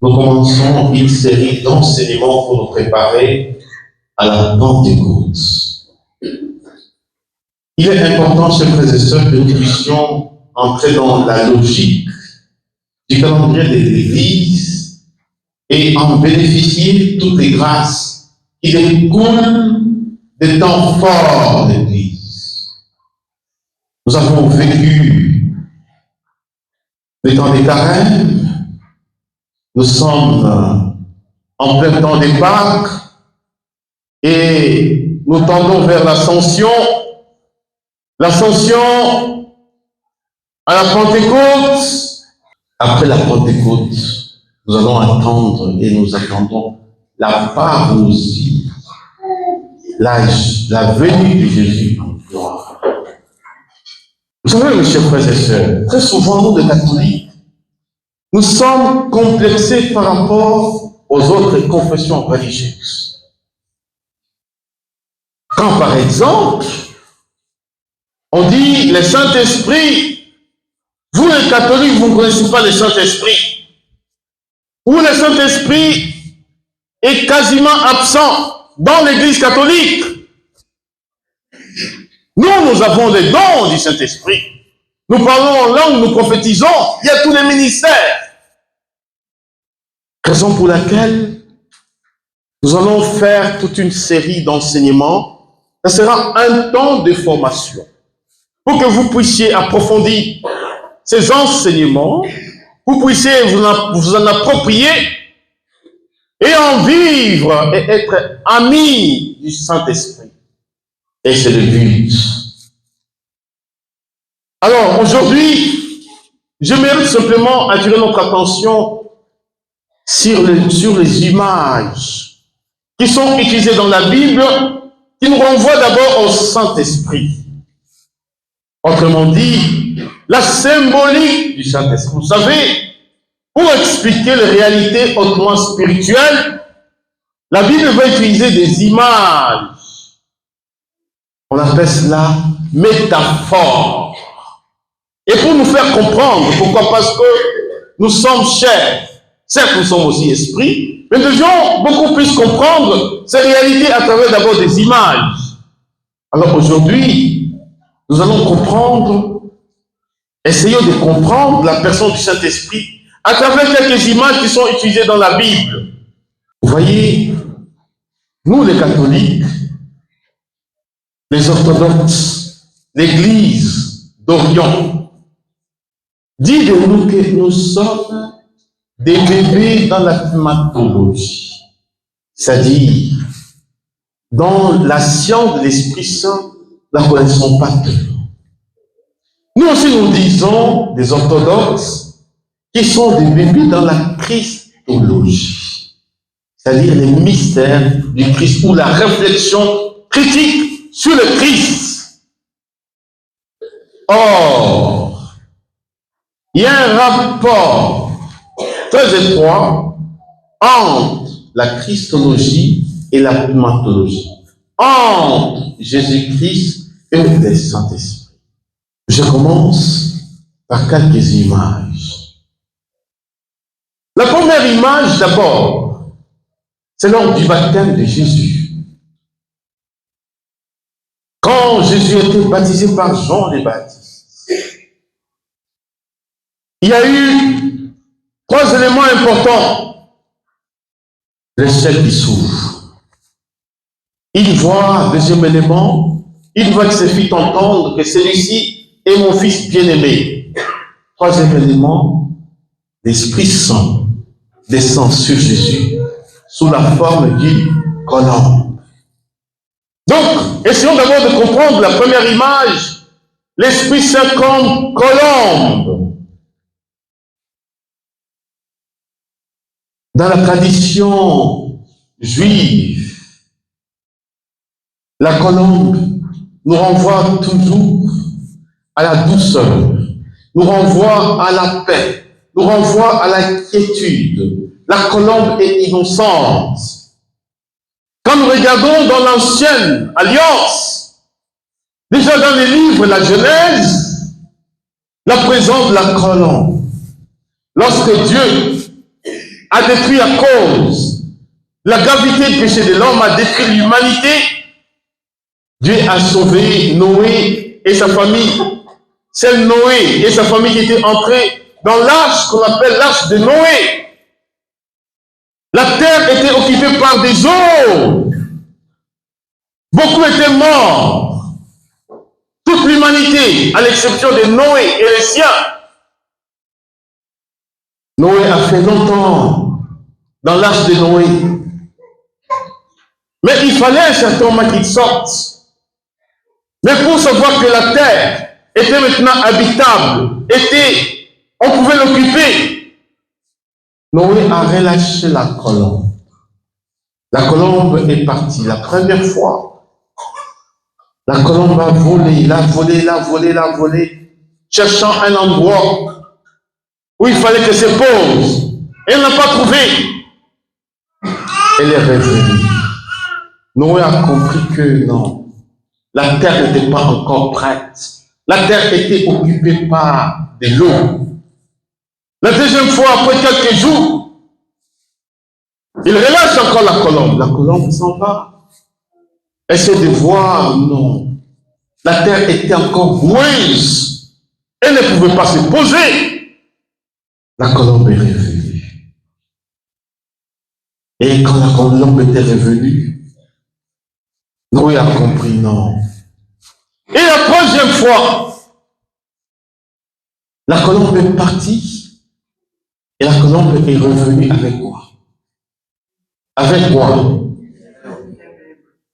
Nous commençons une série d'enseignements pour nous préparer à la Pentecôte. Il est important, chers frères et sœurs, que nous puissions entrer dans la logique du calendrier de l'Église et en bénéficier de toutes les grâces qui découlent des temps forts de l'Église. Nous avons vécu les temps des carêmes. Nous sommes en plein temps des Pâques et nous tendons vers l'Ascension. L'Ascension à la Pentecôte. Après la Pentecôte, nous allons attendre et nous attendons la parousie, la venue de Jésus en gloire. Vous savez, mes chers frères et sœurs, très souvent, nous, les catholiques, nous sommes complexés par rapport aux autres confessions religieuses. Quand, par exemple, on dit le Saint-Esprit, vous les catholiques, vous ne connaissez pas le Saint-Esprit. Ou le Saint-Esprit est quasiment absent dans l'Église catholique. Nous avons les dons du Saint-Esprit. Nous parlons en langue, nous prophétisons, il y a tous les ministères. Raison pour laquelle nous allons faire toute une série d'enseignements. Ce sera un temps de formation. Pour que vous puissiez approfondir ces enseignements, vous puissiez vous en approprier et en vivre et être amis du Saint-Esprit. Et c'est le but. Alors, aujourd'hui, j'aimerais simplement attirer notre attention sur les images qui sont utilisées dans la Bible, qui nous renvoient d'abord au Saint-Esprit. Autrement dit, la symbolique du Saint-Esprit. Vous savez, pour expliquer les réalités hautement spirituelles, la Bible va utiliser des images. On appelle cela métaphore. Et pour nous faire comprendre, pourquoi? Parce que nous sommes chairs, certes nous sommes aussi esprits, mais nous devions beaucoup plus comprendre ces réalités à travers d'abord des images. Alors aujourd'hui, nous allons comprendre, essayons de comprendre la personne du Saint-Esprit à travers quelques images qui sont utilisées dans la Bible. Vous voyez, nous les catholiques, les orthodoxes, l'Église d'Orient, dit de nous que nous sommes des bébés dans la pneumatologie, c'est-à-dire dans la science de l'Esprit Saint, nous ne connaissons pas tout. Nous aussi nous disons, des orthodoxes, qui sont des bébés dans la christologie, c'est-à-dire les mystères du Christ ou la réflexion critique sur le Christ. Or, il y a un rapport très étroit entre la christologie et la pneumatologie, entre Jésus-Christ et le Saint-Esprit. Je commence par quelques images. La première image, d'abord, c'est lors du baptême de Jésus. Quand Jésus était baptisé par Jean le Baptiste, il y a eu 3 éléments importants. Le ciel qui s'ouvre. Il voit, deuxième élément, il voit que ses filles entendent que celui-ci est mon fils bien-aimé. Troisième élément, l'Esprit Saint descend sur Jésus sous la forme d'une colombe. Donc, essayons d'abord de comprendre la première image, l'Esprit Saint comme colombe. Dans la tradition juive, la colombe nous renvoie toujours à la douceur, nous renvoie à la paix, nous renvoie à la quiétude. La colombe est innocente. Quand nous regardons dans l'Ancienne Alliance, déjà dans les livres de la Genèse, la présence de la colombe. Lorsque Dieu a détruit à cause. La gravité du péché de l'homme a détruit l'humanité. Dieu a sauvé Noé et sa famille. C'est Noé et sa famille qui étaient entrés dans l'arche qu'on appelle l'arche de Noé. La terre était occupée par des eaux. Beaucoup étaient morts. Toute l'humanité, à l'exception de Noé et les siens. Noé a fait longtemps dans l'arche de Noé. Mais il fallait un certain moment qu'il sorte. Mais pour savoir que la terre était maintenant habitable, on pouvait l'occuper, Noé a relâché la colombe. La colombe est partie la première fois. La colombe a volé, cherchant un endroit où il fallait qu'elle se pose. Elle n'a pas trouvé. Elle est revenue. Noé a compris que non, la terre n'était pas encore prête. La terre était occupée par de l'eau. La deuxième fois, après quelques jours, il relâche encore la colombe. La colombe s'en va. Essaie de voir, non. La terre était encore boueuse. Elle ne pouvait pas se poser. La colombe est revenue. Et quand la colombe était revenue, Noé a compris, non. Et la troisième fois, la colombe est partie et la colombe est revenue avec quoi? Avec quoi?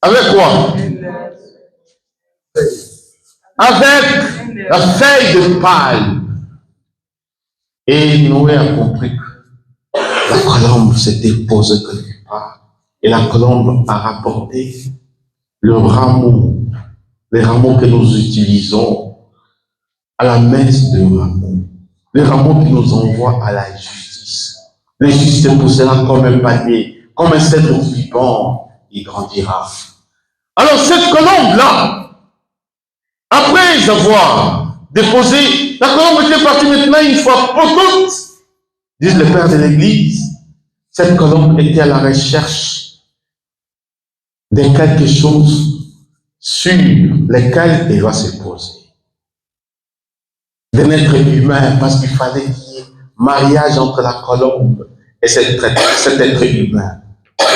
Avec quoi? Avec la feuille de palme. Et Noé a compris que la colombe s'était posée quelque part. Et la colombe a rapporté le rameau, les rameaux que nous utilisons à la messe de rameaux, les rameaux qui nous envoient à la justice. Le juste poussera comme un panier, comme un cèdre vivant, il grandira. Alors cette colombe-là, après avoir déposé, la colombe était partie maintenant une fois pour toutes, disent les pères de l'église. Cette colombe était à la recherche de quelque chose sur lequel elle va se poser. D'un être humain, parce qu'il fallait qu'il y ait mariage entre la colombe et cet être humain.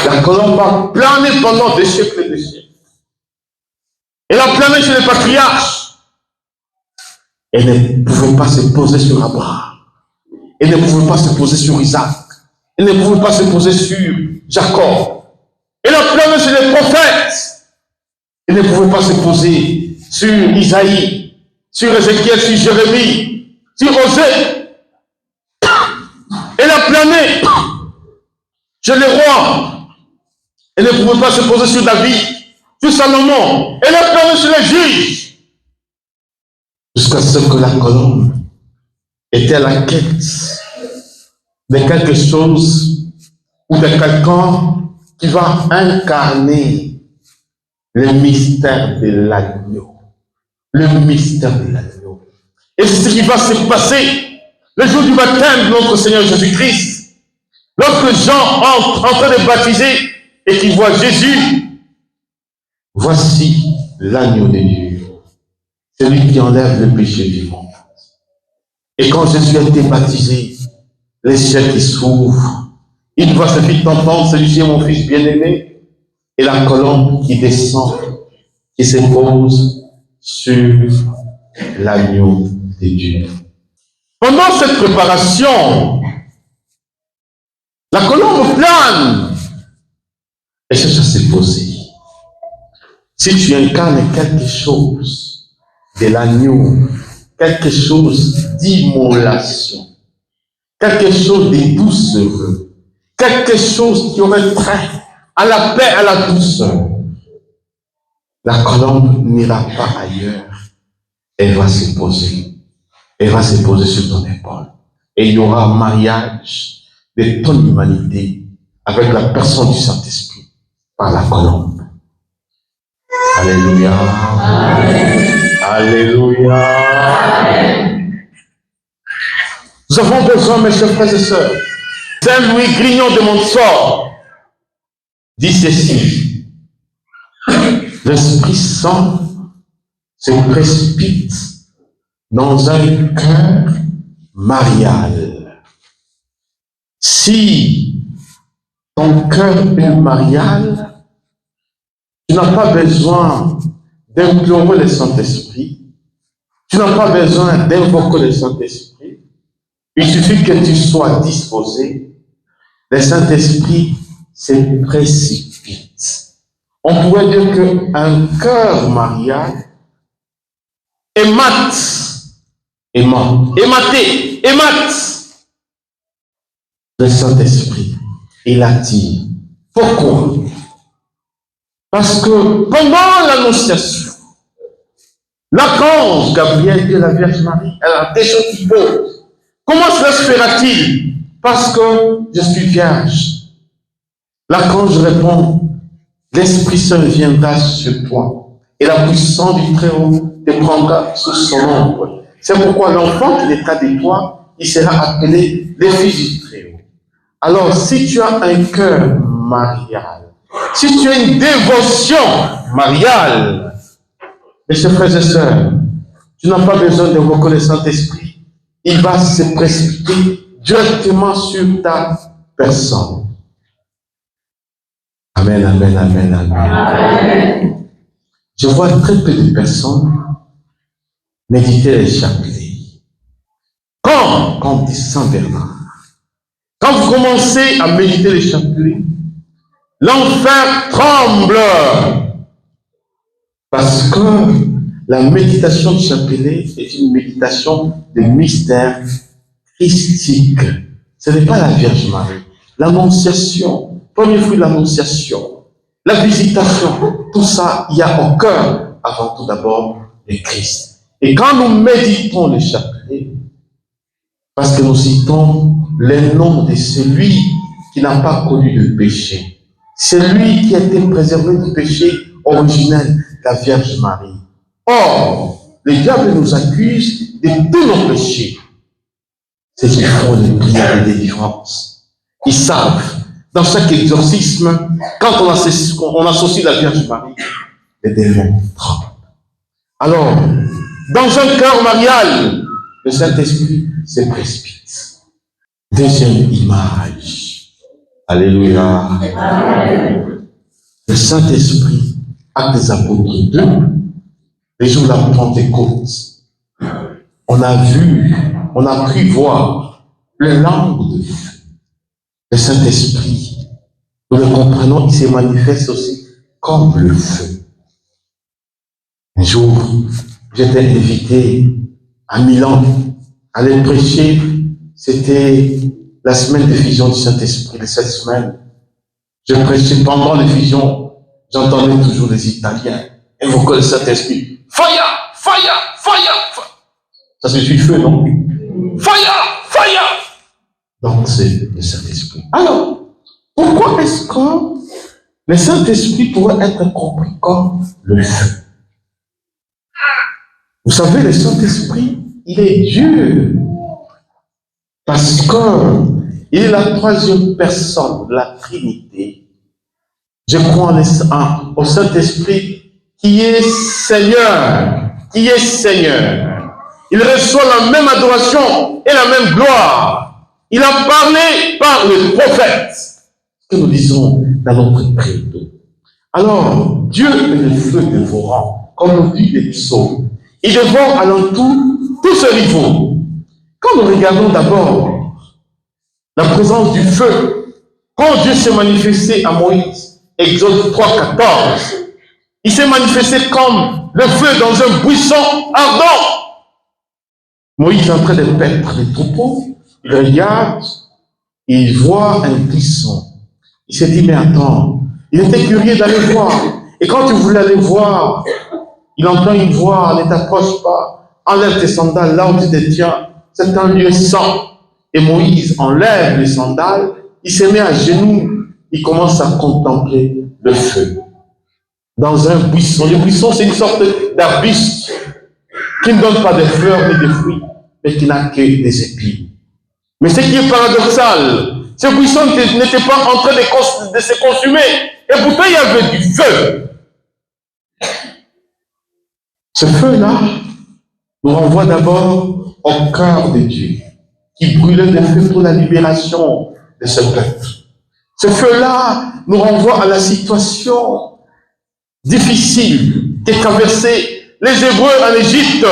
La colombe a plané pendant des siècles et des siècles. Elle a plané chez les patriarches. Elle ne pouvait pas se poser sur Abraham. Elle ne pouvait pas se poser sur Isaac. Elle ne pouvait pas se poser sur Jacob. Elle a plané sur les prophètes. Elle ne pouvait pas se poser sur Isaïe, sur Ézéchiel, sur Jérémie, sur Osée. Elle a plané chez les rois. Elle ne pouvait pas se poser sur David, sur Salomon. Elle a plané sur les juges. Jusqu'à ce que la colombe était à la quête de quelque chose ou de quelqu'un qui va incarner le mystère de l'agneau. Le mystère de l'agneau. Et c'est ce qui va se passer le jour du baptême de notre Seigneur Jésus-Christ. Lorsque Jean entre en train de baptiser et qu'il voit Jésus, voici l'agneau de Dieu, celui qui enlève le péché du monde. Et quand Jésus a été baptisé, les cieux qui s'ouvrent, il voit ce fils entendre, celui-ci est mon fils bien-aimé, et la colombe qui descend, qui se pose sur l'agneau de Dieu. Pendant cette préparation, la colombe plane et cherche à se poser. Si tu incarnes quelque chose de l'agneau, quelque chose d'immolation, quelque chose de doucereux, quelque chose qui aurait trait à la paix, à la douceur, la colombe n'ira pas ailleurs. Elle va se poser. Elle va se poser sur ton épaule. Et il y aura un mariage de ton humanité avec la personne du Saint-Esprit par la colombe. Alléluia. Amen. Alléluia. Amen. Nous avons besoin, mes chers frères et sœurs, Saint Louis Grignon de Montfort dit ceci: l'Esprit Saint se précipite dans un cœur marial. Si ton cœur est marial, tu n'as pas besoin d'implorer le Saint-Esprit, tu n'as pas besoin d'invoquer le Saint-Esprit, il suffit que tu sois disposé, le Saint-Esprit se précipite. On pourrait dire qu'un cœur marial émate le Saint-Esprit et l'attire. Pourquoi? Parce que pendant l'annonciation, l'archange Gabriel dit à la Vierge Marie, elle a des choses qui posent. Comment cela se fera-t-il? Parce que je suis vierge. L'archange répond, l'Esprit Saint viendra sur toi et la puissance du Très-Haut te prendra sous son ombre. C'est pourquoi l'enfant qui naîtra de toi, il sera appelé le Fils du Très-Haut. Alors, si tu as un cœur marial, si tu as une dévotion mariale, mes chers frères et sœurs, tu n'as pas besoin d'invoquer le Saint-Esprit. Il va se précipiter directement sur ta personne. Amen, amen, amen, amen. Amen. Je vois très peu de personnes méditer les chapelets. Quand dit Saint Bernard, quand vous commencez à méditer les chapelets, l'enfer tremble. Parce que la méditation du chapelet est une méditation de mystère christique. Ce n'est pas la Vierge Marie. L'annonciation, premier fruit de l'annonciation, la visitation, tout ça, il y a au cœur, avant tout d'abord, le Christ. Et quand nous méditons le chapelet, parce que nous citons le nom de celui qui n'a pas connu de péché, celui qui a été préservé du péché originel, la Vierge Marie. Or, le diable nous accuse de tous nos péchés. C'est qu'ils font les prières de délivrance. Ils savent, dans chaque exorcisme, quand on associe la Vierge Marie, les démons tremblent. Alors, dans un cœur marial, le Saint-Esprit se précipite. Deuxième image. Alléluia. Amen. Le Saint-Esprit, Actes des Apôtres 2, les jours de la Pentecôte, on a pu voir le langue de feu. Le Saint-Esprit, nous le comprenons, il se manifeste aussi comme le feu. Un jour, j'étais invité à Milan, à aller prêcher. C'était la semaine d'effusion du Saint-Esprit, de cette semaine. Je prêchais pendant l'effusion, j'entendais toujours les Italiens invoquer le Saint-Esprit. Fire, fire, fire, fire. Ça signifie feu, non? Fire, fire. Donc c'est le Saint-Esprit. Alors, pourquoi est-ce que le Saint-Esprit pourrait être compris comme le feu? Vous savez, le Saint-Esprit, il est Dieu. Parce qu'il est la troisième personne de la Trinité. Je crois au Saint-Esprit qui est Seigneur. Qui est Seigneur. Il reçoit la même adoration et la même gloire. Il a parlé par le prophète. Ce que nous disons dans notre credo. Alors, Dieu est le feu dévorant, comme nous dit les psaumes. Il dévore alentour tous ces rivaux. Quand nous regardons d'abord la présence du feu, quand Dieu s'est manifesté à Moïse, Exode 3, 14, il s'est manifesté comme le feu dans un buisson ardent. Moïse est en train de paître les troupeaux, il regarde, il voit un buisson. Il s'est dit, mais attends, il était curieux d'aller voir. Et quand tu voulais aller voir, il entend une voix, ne t'approche pas, enlève tes sandales là où tu te tiens, c'est un lieu saint. Et Moïse enlève les sandales, il se met à genoux, il commence à contempler le feu. Dans un buisson. Le buisson, c'est une sorte d'arbuste qui ne donne pas de fleurs ni de fruits, mais qui n'a que des épines. Mais ce qui est paradoxal, Ce buisson n'était pas en train de se consumer. Et pourtant, il y avait du feu. Ce feu-là nous renvoie d'abord au cœur de Dieu, qui brûlait de feu pour la libération de ce peuple. Ce feu-là nous renvoie à la situation difficile que traversaient les Hébreux en Égypte.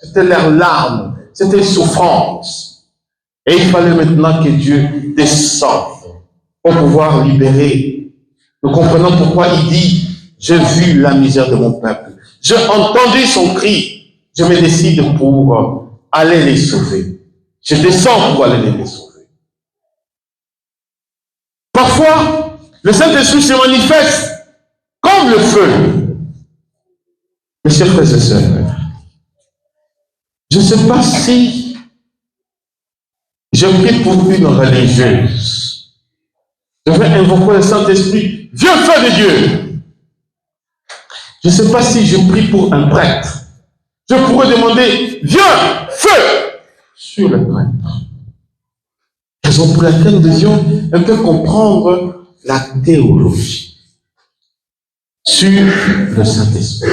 C'était leurs larmes, c'était une souffrance. Et il fallait maintenant que Dieu descende pour pouvoir libérer. Nous comprenons pourquoi il dit, j'ai vu la misère de mon peuple. J'ai entendu son cri. Je me décide pour aller les sauver. Je descends pour aller les sauver. Parfois, le Saint-Esprit se manifeste comme le feu. Mes chers frères et sœurs, je ne sais pas si je prie pour une religieuse. Je vais invoquer le Saint-Esprit. Vieux feu de Dieu. Je ne sais pas si je prie pour un prêtre. Je pourrais demander, viens, feu, sur le prêtre. Raison pour laquelle nous devions un peu comprendre la théologie sur le Saint-Esprit.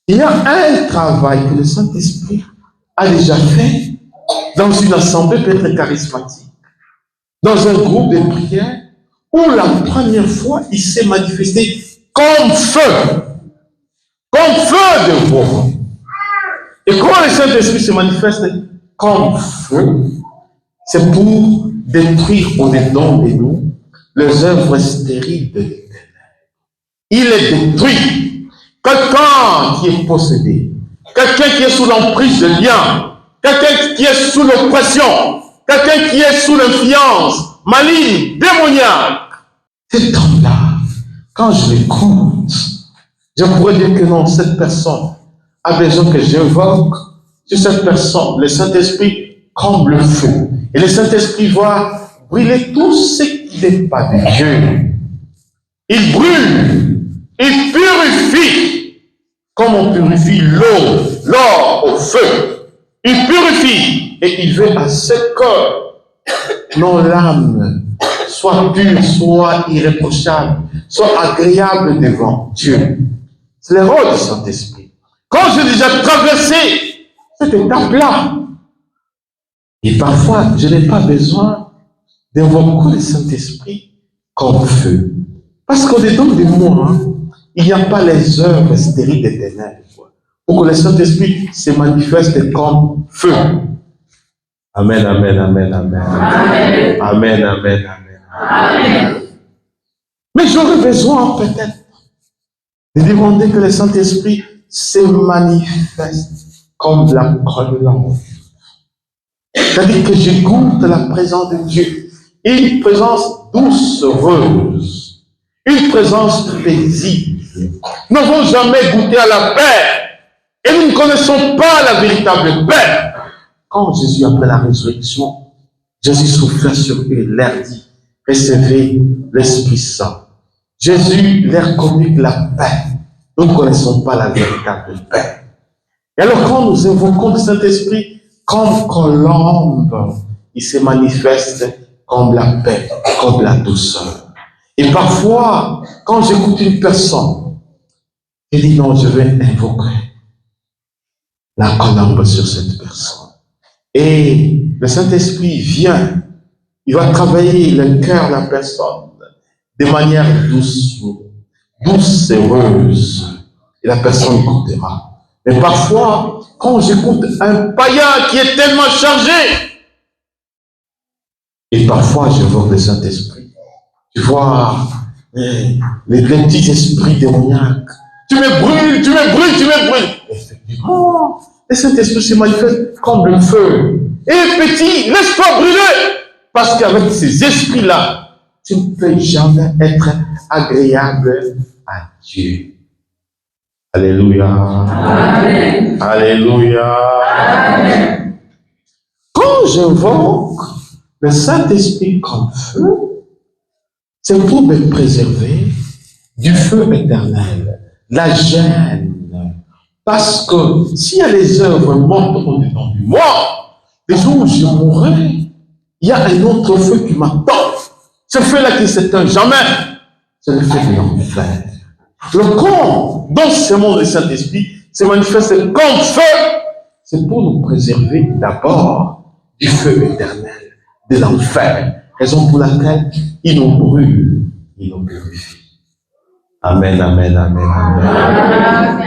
Il y a un travail que le Saint-Esprit a déjà fait dans une assemblée peut-être charismatique, dans un groupe de prière, où la première fois il s'est manifesté comme feu de bois. Et quand le Saint-Esprit se manifeste comme feu, c'est pour détruire au-dedans de nous les œuvres stériles de l'éternel. Il est détruit. Quelqu'un qui est possédé, quelqu'un qui est sous l'emprise de liens, quelqu'un qui est sous l'oppression, quelqu'un qui est sous l'influence maligne, démoniaque. Cet homme-là, quand je l'écoute, je pourrais dire que non, cette personne a besoin que j'invoque sur cette personne, le Saint-Esprit, comme le feu. Et le Saint-Esprit va brûler tout ce qui n'est pas de Dieu. Il brûle, il purifie, comme on purifie l'or au feu. Il purifie et il veut à ce que nos l'âme soit pure, soit irréprochable, soit agréable devant Dieu. C'est le rôle du Saint-Esprit. Quand j'ai déjà traversé cette étape-là, et parfois, je n'ai pas besoin d'invoquer le Saint-Esprit comme feu. Parce qu'au-dedans de moi, il n'y a pas les œuvres stériles des ténèbres. Pour que le Saint-Esprit se manifeste comme feu. Amen, amen, amen, amen. Amen, amen, amen, amen. Amen. Mais j'aurais besoin peut-être de demander que le Saint-Esprit se manifeste comme la colombe. C'est-à-dire que je goûte la présence de Dieu. Une présence douce, heureuse. Une présence paisible. Nous n'avons jamais goûté à la paix. Et nous ne connaissons pas la véritable paix. Quand Jésus, après la résurrection, Jésus souffla sur eux et leur dit, recevez l'Esprit Saint. Jésus leur communique la paix. Nous ne connaissons pas la véritable paix. Et alors quand nous invoquons le Saint-Esprit, comme colombe, il se manifeste comme la paix, comme la douceur. Et parfois, quand j'écoute une personne, je dis non, je vais invoquer la colombe sur cette personne. Et le Saint-Esprit vient, il va travailler le cœur de la personne de manière douce, douce et heureuse. Et la personne écoutera. Mais parfois, quand j'écoute un païen qui est tellement chargé, et parfois je vois le Saint-Esprit, tu vois les petits esprits démoniaques, tu me brûles, tu me brûles, tu me brûles. Effectivement, le Saint-Esprit se manifeste comme le feu. Et petit, laisse-toi brûler, parce qu'avec ces esprits-là, tu ne peux jamais être agréable à Dieu. Alléluia. Amen. Alléluia. Amen. Quand j'invoque le Saint-Esprit comme feu, c'est pour me préserver du feu éternel, la gêne. Parce que s'il y a les œuvres mortes au-dedans de moi, les jours où je mourrai, il y a un autre feu qui m'attend. Ce feu-là qui ne s'éteint jamais, c'est le feu de l'enfer. Le corps, dans ce monde du Saint-Esprit, se manifeste comme feu. C'est pour nous préserver d'abord du feu éternel, de l'enfer. Raison pour laquelle il nous brûle, il nous purifie. Amen, amen, amen, amen.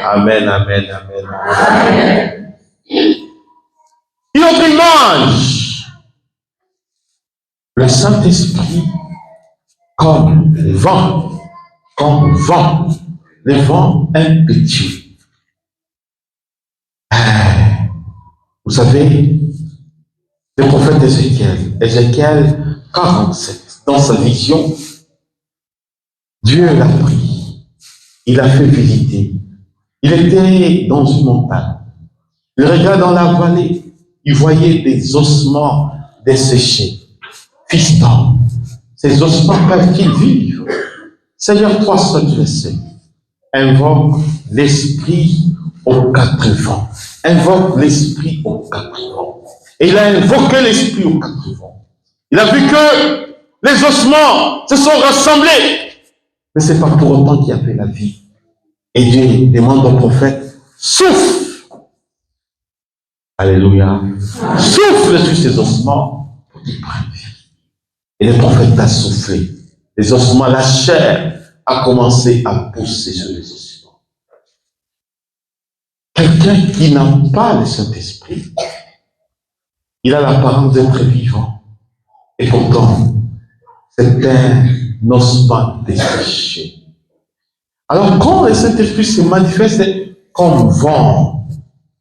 Amen, amen, amen, amen. Une autre image. Le Saint-Esprit comme vent, le vent impétueux. Vous savez, le prophète Ézéchiel 47, dans sa vision, Dieu l'a pris, il l'a fait visiter. Il était dans une montagne. Il regarde dans la vallée, il voyait des ossements desséchés. Fils d'homme, ces ossements peuvent-ils vivre? Seigneur, toi seul tu le sais. Invoque l'esprit aux quatre vents. Invoque l'esprit aux quatre vents. Et il a invoqué l'esprit aux quatre vents. Il a vu que les ossements se sont rassemblés. Mais ce n'est pas pour autant qu'il y avait la vie. Et Dieu demande au prophète, souffle. Alléluia. Souffle sur ces ossements pour qu'ils prennent vie. Et le prophète a soufflé. Les ossements, la chair a commencé à pousser sur les ossements. Quelqu'un qui n'a pas le Saint-Esprit, il a l'apparence d'être vivant. Et pourtant, certains n'osent pas dessécher. Alors, quand le Saint-Esprit se manifeste comme vent,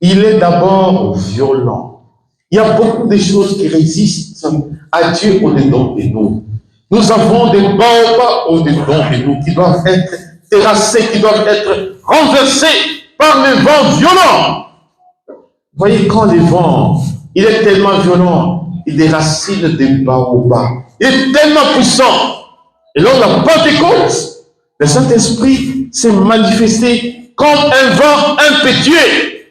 il est d'abord violent. Il y a beaucoup de choses qui résistent à Dieu au-dedans de nous. Nous avons des bombes au-dedans de nous qui doivent être terrassées, qui doivent être renversées par les vents violents. Vous voyez, quand le vent, il est tellement violent, il déracine des baobabs. Il est tellement puissant. Et lors de la Pentecôte, le Saint-Esprit s'est manifesté comme un vent impétueux.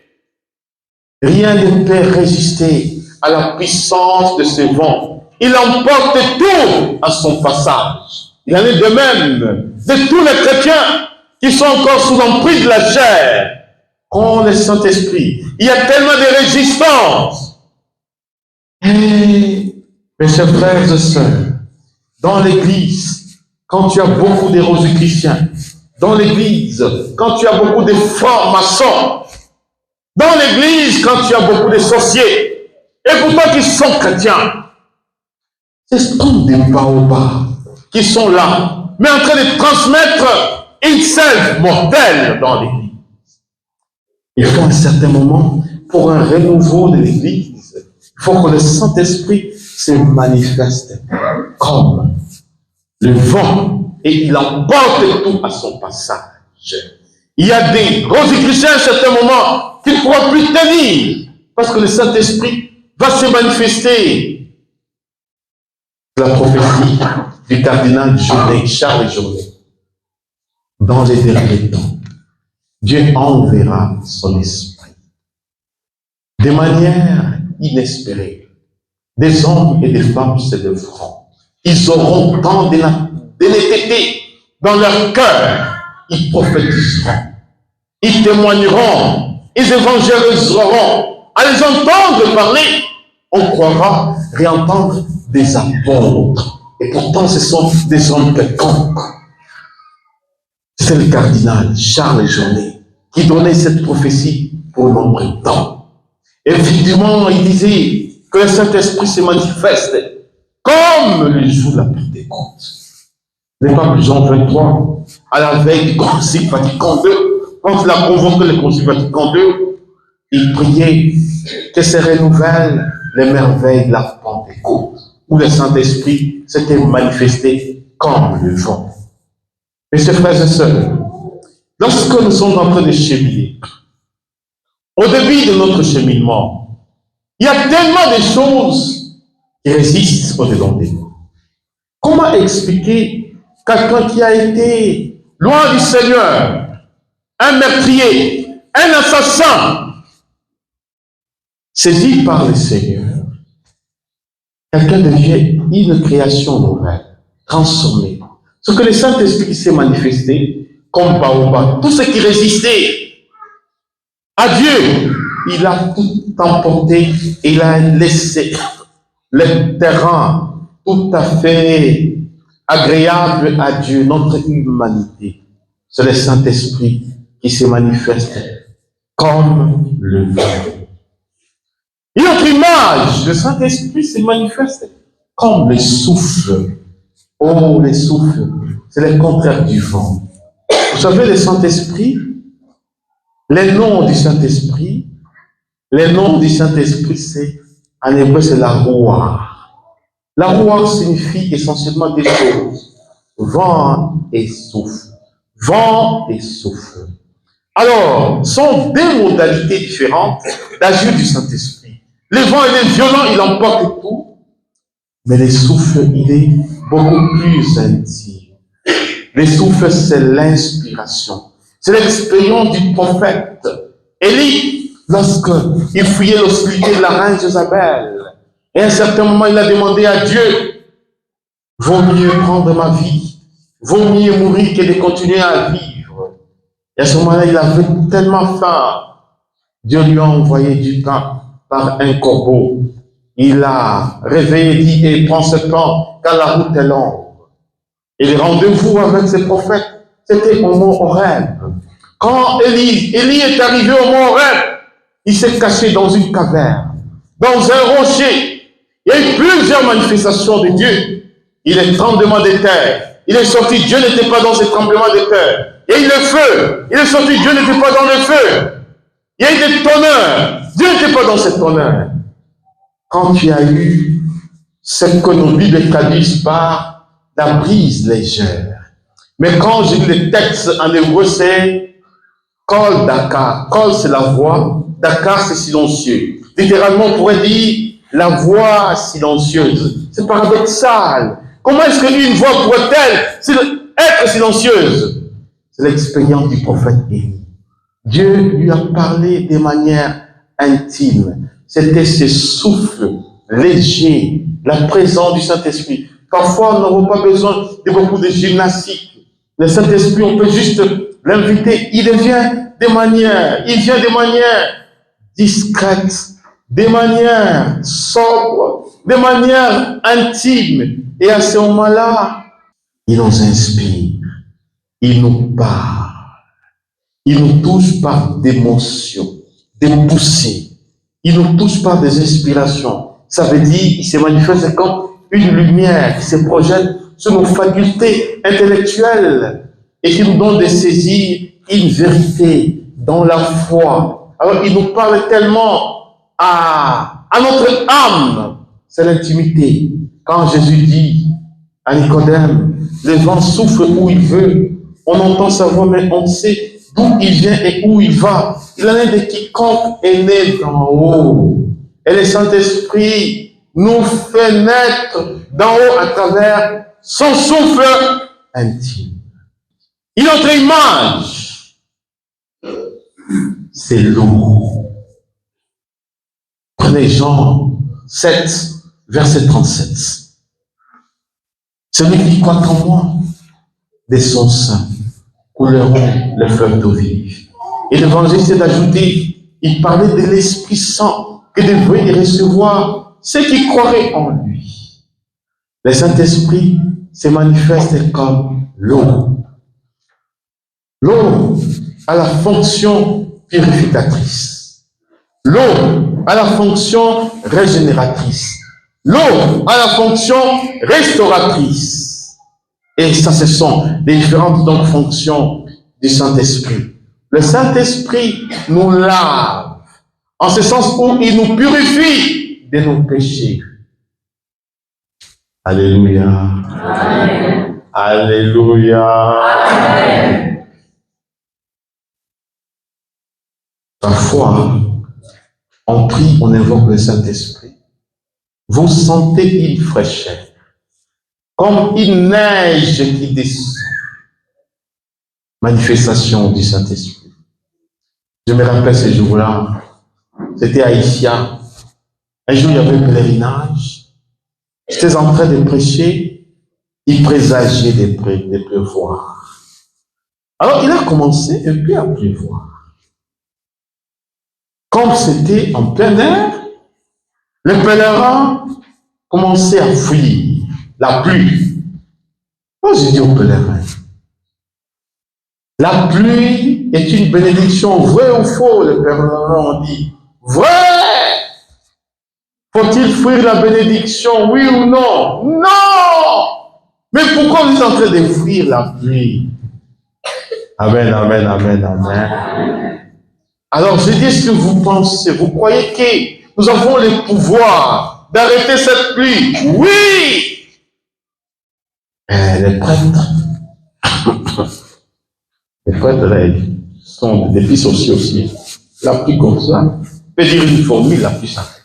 Rien ne peut résister à la puissance de ce vent. Il emporte tout à son passage. Il en est de même de tous les chrétiens qui sont encore sous l'emprise de la chair. Quand le Saint-Esprit, il y a tellement de résistance. Et, mes chers frères et sœurs, dans l'église, quand tu as beaucoup de rosicruciens, dans l'église, quand tu as beaucoup de francs-maçons, dans l'église, quand tu as beaucoup de sorciers, et pourtant qui sont chrétiens, ce sont des baobabs qui sont là, mais en train de transmettre une sève mortelle dans l'église. Il faut un certain moment, pour un renouveau de l'église, il faut que le Saint-Esprit se manifeste comme le vent et il emporte tout à son passage. Il y a des rosicruciens à un certain moment qui ne pourront plus tenir parce que le Saint-Esprit va se manifester. La prophétie du cardinal Journet, Charles Journet. Dans les derniers temps, Dieu enverra son esprit de manière inespérée. Des hommes et des femmes se lèveront. Ils auront tant d'honnêteté dans leur cœur. Ils prophétiseront. Ils témoigneront. Ils évangéliseront. À les entendre parler, on croira réentendre des apôtres. Et pourtant, ce sont des hommes quelconques. C'est le cardinal Charles Journet qui donnait cette prophétie pour nombre de temps. Et effectivement, il disait que le Saint-Esprit se manifeste comme le jour de la Pentecôte. Le pape Jean 23, à la veille du Concile Vatican II, quand il a convoqué le Concile Vatican II, il priait que se renouvellent les merveilles de la Pentecôte, où le Saint-Esprit s'était manifesté comme le vent. Mes chers frères et sœurs, lorsque nous sommes en train de cheminer, au début de notre cheminement, il y a tellement de choses qui résistent au-dedans de nous. Comment expliquer quelqu'un qui a été loin du Seigneur, un meurtrier, un assassin, saisi par le Seigneur, quelqu'un devient une création nouvelle, transformée. Ce que le Saint-Esprit s'est manifesté comme baobab, tout ce qui résistait à Dieu, il a tout emporté, il a laissé le terrain tout à fait agréable à Dieu, notre humanité. C'est le Saint-Esprit qui se manifeste comme le vent. Une autre image, le Saint-Esprit se manifeste comme le souffle. Oh, le souffle, c'est le contraire du vent. Vous savez, le Saint-Esprit, les noms du Saint-Esprit, c'est, en hébreu, c'est la roua. La roua signifie essentiellement des choses. Vent et souffle. Vent et souffle. Alors, ce sont deux modalités différentes d'agir du Saint-Esprit. Le vent, il est violent, il emporte tout. Mais le souffle, il est beaucoup plus intime. Le souffle, c'est l'inspiration. C'est l'expérience du prophète Élie, lorsqu'il fuyait l'hostilité de la reine Jézabel. Et à un certain moment, il a demandé à Dieu, vaut mieux prendre ma vie, vaut mieux mourir que de continuer à vivre. Et à ce moment-là, il avait tellement faim. Dieu lui a envoyé du pain par un corbeau. Il a réveillé et dit, et prends ce pain, car la route est longue. Et le rendez-vous avec ses prophètes, c'était au mont Horeb. Quand Élie est arrivé au mont Horeb, il s'est caché dans une caverne, dans un rocher. Il y a eu plusieurs manifestations de Dieu. Il est tremblement de terre. Il est sorti, Dieu n'était pas dans ce tremblement de terre. Il y a eu le feu. Il est sorti, Dieu n'était pas dans le feu. Il y a eu des tonnerres. Dieu n'était pas dans ces tonnerres. Quand il y a eu ce que nos Bibles traduisent par la brise légère. Mais quand j'ai lu le texte en hébreu, c'est Kol Dakar. Kol, c'est la voix. Dakar, c'est silencieux. Littéralement, on pourrait dire la voix silencieuse. C'est paradoxal. Comment est-ce qu'une voix pourrait-elle être silencieuse? C'est l'expérience du prophète Élie. Dieu lui a parlé de manière intime. C'était ce souffle léger, la présence du Saint-Esprit. Parfois, nous n'avons pas besoin de beaucoup de gymnastique. Le Saint-Esprit, on peut juste l'inviter. Il vient de manière discrète, de manière sobre, de manière intime. Et à ce moment-là, il nous inspire, il nous parle, il nous touche par des émotions, des poussées, il nous touche par des inspirations. Ça veut dire, il se manifeste comme une lumière qui se projette sur nos facultés intellectuelles et qui nous donne de saisir une vérité dans la foi. Alors, il nous parle tellement à notre âme. C'est l'intimité. Quand Jésus dit à Nicodème, le vent souffle où il veut, on entend sa voix, mais on sait d'où il vient et où il va. Il en est de quiconque est né d'en haut. Et le Saint-Esprit nous fait naître d'en haut à travers son souffle intime. Une autre image, c'est l'eau. Prenez Jean 7, verset 37. Celui qui croit en moi, de son sein, couleront les fleuves d'eau vive. Et l'évangile s'est ajouté, il parlait de l'Esprit Saint que devraient recevoir ceux qui croiraient en lui. Le Saint-Esprit se manifeste comme l'eau. L'eau a la fonction purificatrice. L'eau a la fonction régénératrice. L'eau a la fonction restauratrice. Et ça, ce sont les différentes donc, fonctions du Saint-Esprit. Le Saint-Esprit nous lave, en ce sens où il nous purifie de nos péchés. Alléluia. Amen. Alléluia. Amen. Parfois, on prie, on invoque le Saint-Esprit. Vous sentez une fraîcheur, comme une neige qui descend. Manifestation du Saint-Esprit. Je me rappelle ce jour-là, c'était à Isia. Un jour, il y avait un pèlerinage. J'étais en train de prêcher, il présageait des pleuvoirs. Alors, il a commencé un peu à pleuvoir. Comme c'était en plein air, les pèlerins commençaient à fuir la pluie. Moi, j'ai dit aux pèlerins, la pluie est une bénédiction, vrai ou faux? Les pèlerins ont dit, vrai! Faut-il fuir la bénédiction, oui ou non? Non! Mais pourquoi vous êtes en train de fuir la pluie? Amen, amen, amen, amen. Alors, je dis ce que vous pensez. Vous croyez que nous avons le pouvoir d'arrêter cette pluie? Oui! Les prêtres, là, ils sont des fils aussi. La pluie comme ça, peut dire une formule, la pluie s'arrête.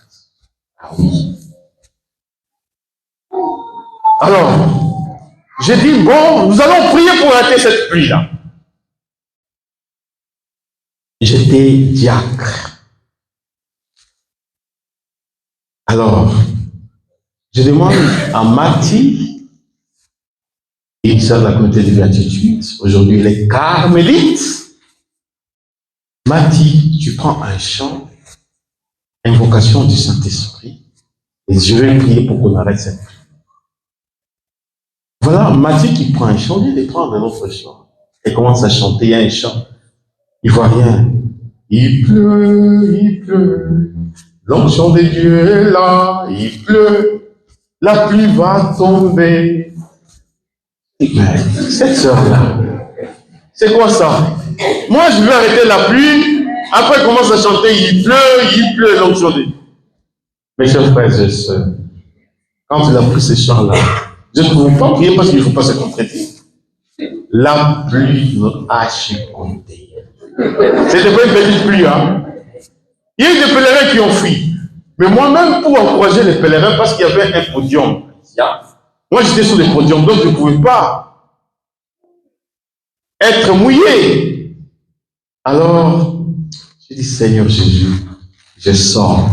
Ah oui. Alors, j'ai dit, bon, nous allons prier pour arrêter cette pluie-là. J'étais diacre. Alors, je demande à Mati, il sert de la communauté de béatitude, aujourd'hui les carmélites. Mati, tu prends un chant, invocation du Saint-Esprit, et je vais prier pour qu'on arrête cette pluie. Voilà, Mati qui prend un chant, il vient de prendre un autre chant, et commence à chanter, il y a un chant. Il voit rien. Il pleut, l'onction de Dieu est là, il pleut, la pluie va tomber. Mais cette sœur-là, c'est quoi ça? Moi, je vais arrêter la pluie, après, elle commence à chanter, il pleut, l'onction de Dieu. Mes chers frères et sœurs, quand il a pris ces chants-là, je ne peux pas prier parce qu'il ne faut pas se contredire. La pluie nous a chicoté. C'était pas une petite pluie, hein. Il y a eu des pèlerins qui ont fui. Mais moi-même, pour encourager les pèlerins, parce qu'il y avait un podium, moi j'étais sur le podium, donc je ne pouvais pas être mouillé. Alors, j'ai dit, Seigneur Jésus, je sors.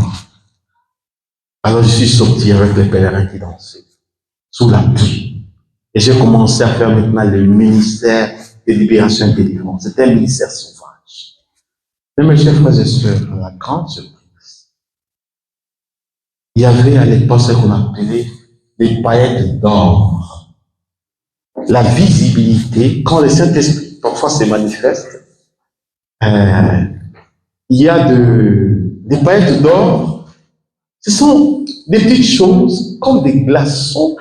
Alors je suis sorti avec les pèlerins qui dansaient, sous la pluie. Et j'ai commencé à faire maintenant le ministère de libération et de délivrance. C'était un ministère sauvage. Mais mes chers frères et sœurs, la grande surprise, il y avait à l'époque ce qu'on appelait les paillettes d'or. La visibilité, quand le Saint-Esprit parfois se manifeste, il y a des paillettes d'or. Ce sont des petites choses comme des glaçons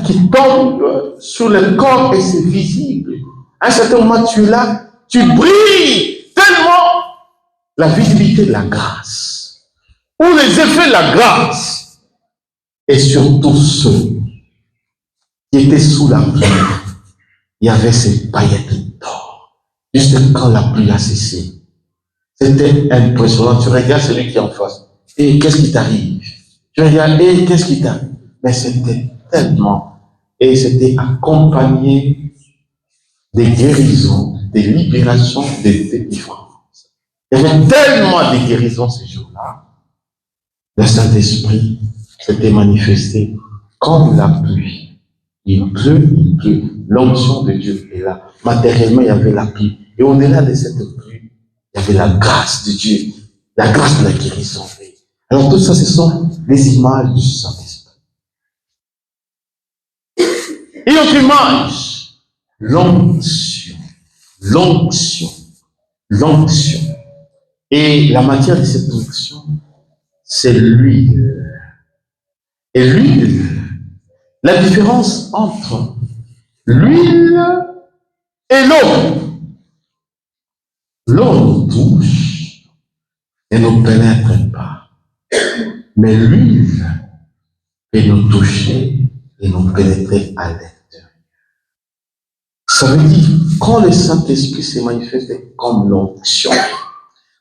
qui tombent sur le corps et c'est visible. À un certain moment, tu es là, tu brilles tellement la visibilité de la grâce, ou les effets de la grâce, et surtout ceux qui étaient sous la pluie, il y avait ces paillettes d'or. Juste quand la pluie a cessé, c'était impressionnant. Tu regardes celui qui est en face, et qu'est-ce qui t'arrive? Tu regardes, et qu'est-ce qui t'arrive? Mais c'était tellement, et c'était accompagné des guérisons, des libérations, des délivrances. Il y avait tellement de guérisons ces jours-là. Le Saint-Esprit s'était manifesté comme la pluie. Il pleut, l'onction de Dieu est là. Matériellement, il y avait la pluie. Et au-delà de cette pluie, il y avait la grâce de Dieu, la grâce de la guérison. Alors tout ça, ce sont les images du Saint-Esprit. Et autre image, l'onction. L'onction. L'onction. Et la matière de cette onction, c'est l'huile. Et l'huile, la différence entre l'huile et l'eau. L'eau nous touche et ne pénètre pas. Mais l'huile peut nous toucher et nous pénétrer à l'intérieur. Ça veut dire, quand le Saint-Esprit se manifeste comme l'onction,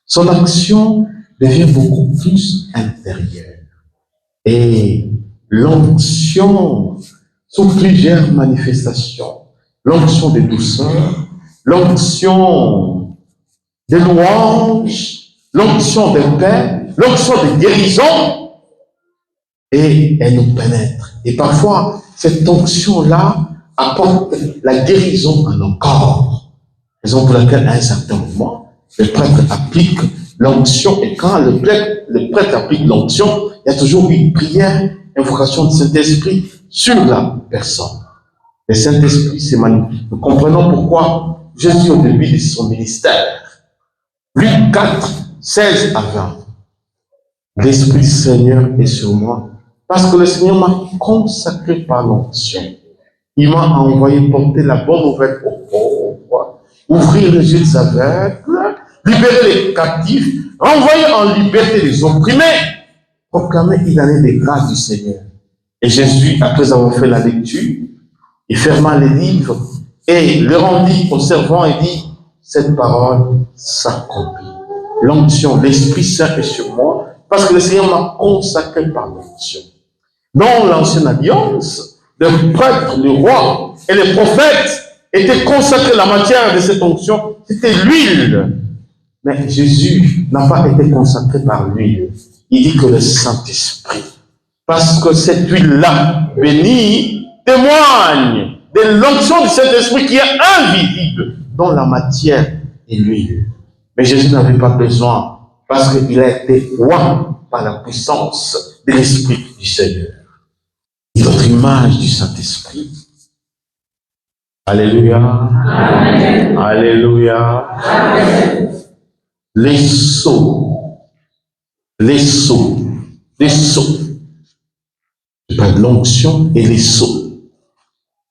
son action devient beaucoup plus intérieure. Et l'onction, sous plusieurs manifestations, l'onction de douceur, l'onction de louange, l'onction de paix, l'onction de guérison, et elle nous pénètre. Et parfois, cette onction-là apporte la guérison à nos corps. Raison pour laquelle, à un certain moment, le prêtre applique l'onction. Et quand le prêtre applique l'onction, il y a toujours une prière, invocation du Saint-Esprit sur la personne. Le Saint-Esprit s'est manifesté. Nous comprenons pourquoi Jésus, au début de son ministère, Luc 4, 16 à 20, l'Esprit du Seigneur est sur moi, parce que le Seigneur m'a consacré par l'onction. Il m'a envoyé porter la bonne nouvelle aux pauvres, ouvrir les yeux des aveugles, libérer les captifs, renvoyer en liberté les opprimés, proclamer une année de grâce du Seigneur. Et Jésus, après avoir fait la lecture, il ferma les livres et le rendit au servant et dit, cette parole s'accomplit. L'onction, l'Esprit Saint est sur moi, parce que le Seigneur m'a consacré par l'onction. Dans l'ancienne alliance, le prêtre, le roi et les prophètes étaient consacrés. La matière de cette onction, c'était l'huile. Mais Jésus n'a pas été consacré par l'huile. Il dit que le Saint-Esprit, parce que cette huile-là, bénie, témoigne de l'onction du Saint-Esprit qui est invisible, dont la matière est l'huile. Mais Jésus n'avait pas besoin, parce qu'il a été roi par la puissance de l'Esprit du Seigneur. Et notre image du Saint-Esprit. Alléluia. Amen. Alléluia. Amen. Les sceaux. Les sceaux. Les sceaux. Je parle de l'onction et les sceaux.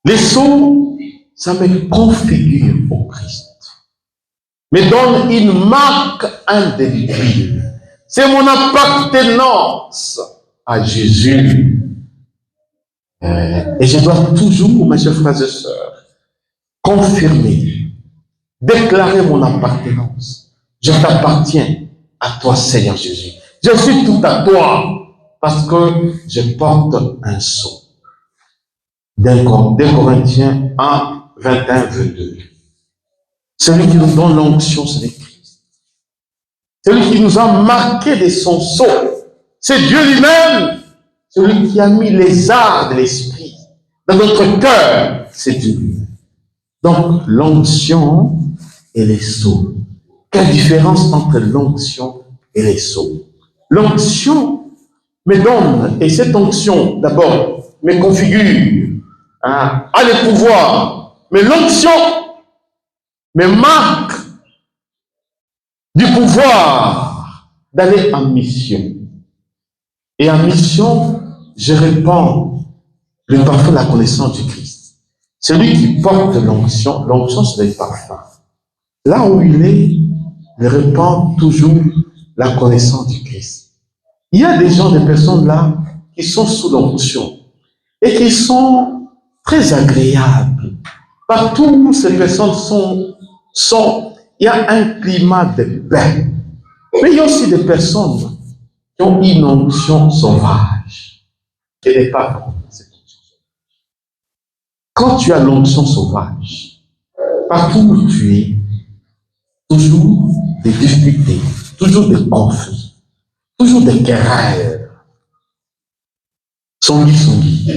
Les sceaux, ça me configure au Christ. Me donne une marque indélébile. C'est mon appartenance à Jésus. Et je dois toujours, mes chers frères et sœurs, confirmer, déclarer mon appartenance. Je t'appartiens à toi, Seigneur Jésus. Je suis tout à toi parce que je porte un sceau. 2 Corinthiens 1, 21, 22. Celui qui nous donne l'onction, c'est le Christ. Celui qui nous a marqué de son sceau, c'est Dieu lui-même. Celui qui a mis les arts de l'esprit dans notre cœur, c'est Dieu. Donc, l'onction et les sceaux. Quelle différence entre l'onction et les sceaux? L'onction me donne, et cette onction, d'abord, me configure, a le pouvoir, mais l'onction me marque du pouvoir d'aller en mission. Et en mission, je répands le parfum de la connaissance du Christ. Celui qui porte l'onction c'est le parfum. Là où il est, il répand toujours la connaissance du Christ. Il y a des gens, des personnes là, qui sont sous l'onction et qui sont très agréables. Partout où ces personnes il y a un climat de paix. Mais il y a aussi des personnes qui ont une onction sauvage. Qui n'est pas bonne, cette onction sauvage. Quand tu as l'onction sauvage, partout où tu es, toujours des difficultés, toujours des conflits, toujours des querelles. Songui.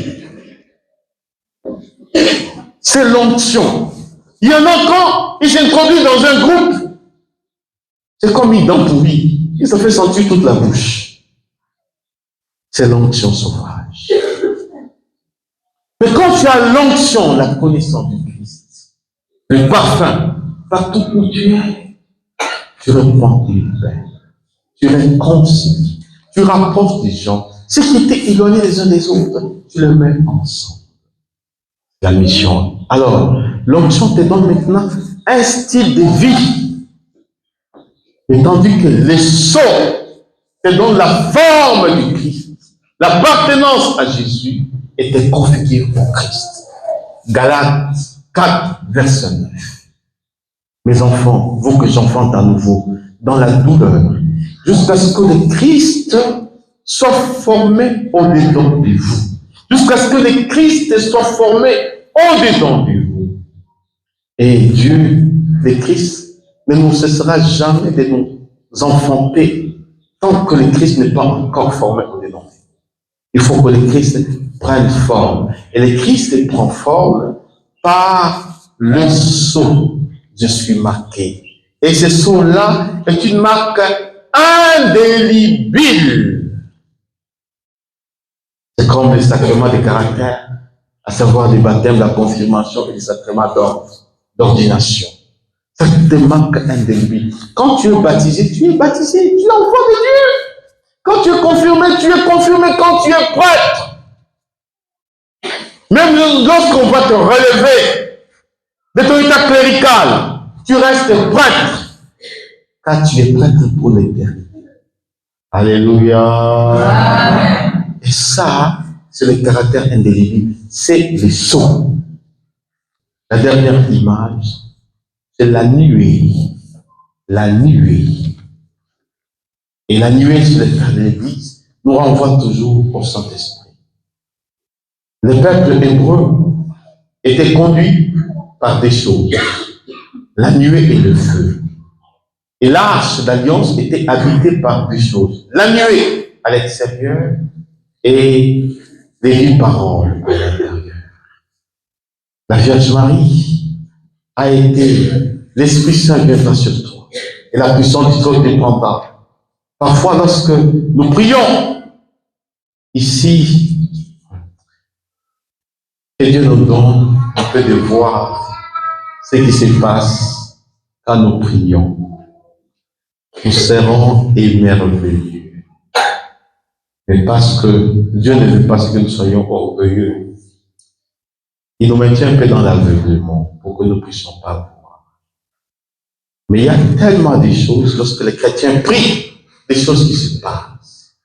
C'est l'onction. Il y en a quand ils s'introduisent dans un groupe, c'est comme une dent pourrie. Il se fait sentir toute la bouche. C'est l'onction sauvage. Mais quand tu as l'onction, la connaissance du Christ, le parfum, partout où tu es, tu répands une paix, tu réconcilies, tu rapproches des gens. Ceux qui étaient éloignés les uns des autres, tu les mets ensemble. La mission. Alors, l'onction te donne maintenant un style de vie. Et tandis que les sceaux te donnent la forme du Christ, l'appartenance à Jésus était configurée au Christ. Galates 4, verset 9. Mes enfants, vous que j'enfante à nouveau, dans la douleur, jusqu'à ce que le Christ soit formé au-dedans de vous. Jusqu'à ce que le Christ soit formé au-dedans de vous. Et Dieu, le Christ, ne nous cessera jamais de nous enfanter tant que le Christ n'est pas encore formé au-dedans de vous. Il faut que le Christ prenne forme. Et le Christ prend forme par le sceau. Je suis marqué. Et ce sceau-là est une marque indélébile. C'est comme les sacrements de caractère, à savoir le baptême, la confirmation et les sacrements d'ordination. Ça te marque indélébile. Quand tu es baptisé, tu es baptisé, tu es enfant de Dieu. Quand tu es confirmé, quand tu es prêtre. Même lorsqu'on va te relever de ton état clérical, tu restes prêtre. Car tu es prêtre pour l'éternité. Alléluia. Amen. Et ça, c'est le caractère indélébile. C'est le sceau. La dernière image, c'est la nuée. La nuée. Et la nuée sur les frères de l'Église nous renvoie toujours au Saint-Esprit. Le peuple hébreu était conduit par des choses. La nuée et le feu. Et l'arche d'alliance était habitée par deux choses. La nuée à l'extérieur et les 10 paroles à l'intérieur. La Vierge Marie a été, l'Esprit Saint viendra sur toi. Et la puissance du trône te prendra. Parfois, lorsque nous prions, ici, que Dieu nous donne un peu de voir ce qui se passe quand nous prions. Nous serons émerveillés. Mais parce que Dieu ne veut pas que nous soyons orgueilleux, il nous maintient un peu dans l'aveuglement pour que nous ne puissions pas voir. Mais il y a tellement de choses, lorsque les chrétiens prient, des choses qui se passent.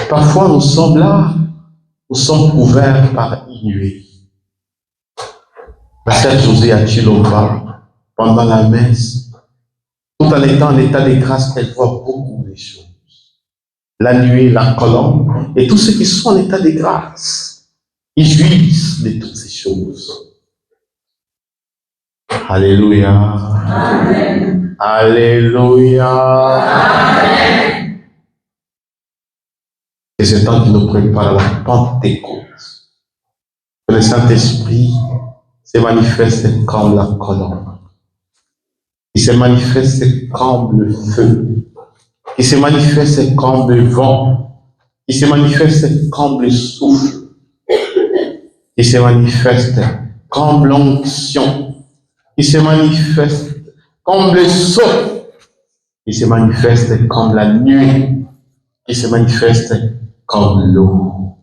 Parfois, nous sommes là, nous sommes couverts par une nuée. La sœur José à Chilomba, pendant la messe, tout en étant en état de grâce, elle voit beaucoup de choses. La nuée, la colombe, et tous ceux qui sont en état de grâce, ils jouissent de toutes ces choses. Alléluia. Amen. Alléluia. Amen. Et c'est temps qui nous prépare à la Pentecôte. Que le Saint-Esprit se manifeste comme la colombe. Il se manifeste comme le feu. Il se manifeste comme le vent. Il se manifeste comme le souffle. Il se manifeste comme l'onction. Il se manifeste comme le sceau. Il se manifeste comme la nuit. Il se manifeste comme l'eau.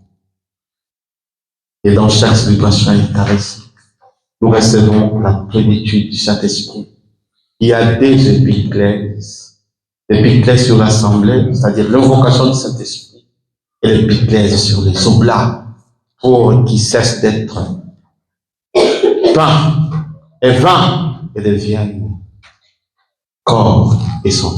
Et dans chaque célébration eucharistique, nous recevons la plénitude du Saint-Esprit. Il y a des épiclèses sur l'assemblée, c'est-à-dire l'invocation du Saint-Esprit, et l'épiclèse sur les oblats, pour qu'ils cessent d'être pain et vin et deviennent corps et sang.